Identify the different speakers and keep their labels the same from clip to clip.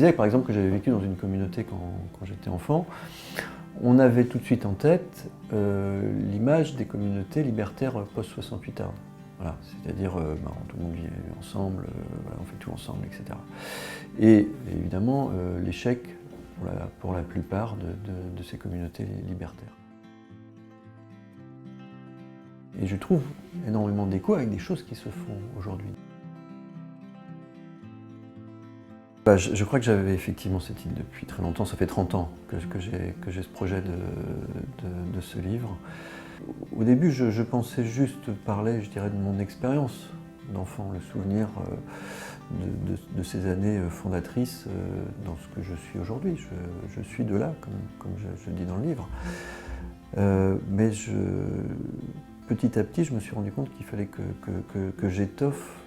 Speaker 1: disais par exemple que j'avais vécu dans une communauté quand j'étais enfant, on avait tout de suite en tête l'image des communautés libertaires post-68 Ardes. Voilà, c'est-à-dire tout le monde vit ensemble, voilà, on fait tout ensemble, etc. Et évidemment l'échec pour la plupart de ces communautés libertaires. Et je trouve énormément d'écho avec des choses qui se font aujourd'hui. Je crois que j'avais effectivement cette idée depuis très longtemps, ça fait 30 ans que j'ai ce projet de ce livre. Au début, je pensais juste parler, je dirais, de mon expérience d'enfant, le souvenir de ces années fondatrices dans ce que je suis aujourd'hui. Je suis de là, comme je le dis dans le livre. Mais petit à petit, je me suis rendu compte qu'il fallait que j'étoffe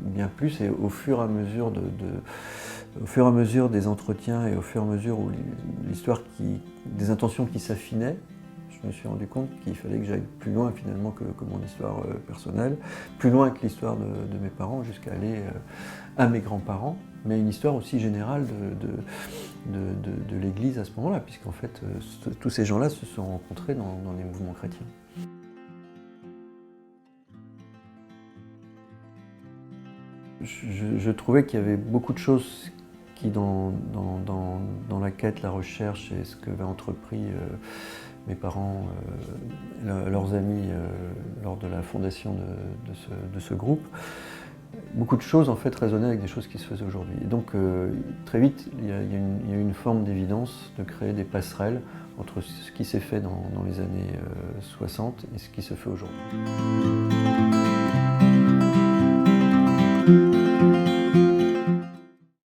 Speaker 1: bien plus, et au fur et à mesure des entretiens et au fur et à mesure où l'histoire des intentions qui s'affinaient, je me suis rendu compte qu'il fallait que j'aille plus loin finalement que mon histoire personnelle, plus loin que l'histoire de mes parents, jusqu'à aller à mes grands-parents, mais une histoire aussi générale de l'Église à ce moment-là, puisqu'en fait tous ces gens-là se sont rencontrés dans les mouvements chrétiens. Je trouvais qu'il y avait beaucoup de choses qui, dans la quête, la recherche et ce qu'avaient entrepris mes parents, leurs amis lors de la fondation de ce groupe, beaucoup de choses en fait résonnaient avec des choses qui se faisaient aujourd'hui. Et donc très vite, il y a eu une forme d'évidence de créer des passerelles entre ce qui s'est fait dans les années 60 et ce qui se fait aujourd'hui.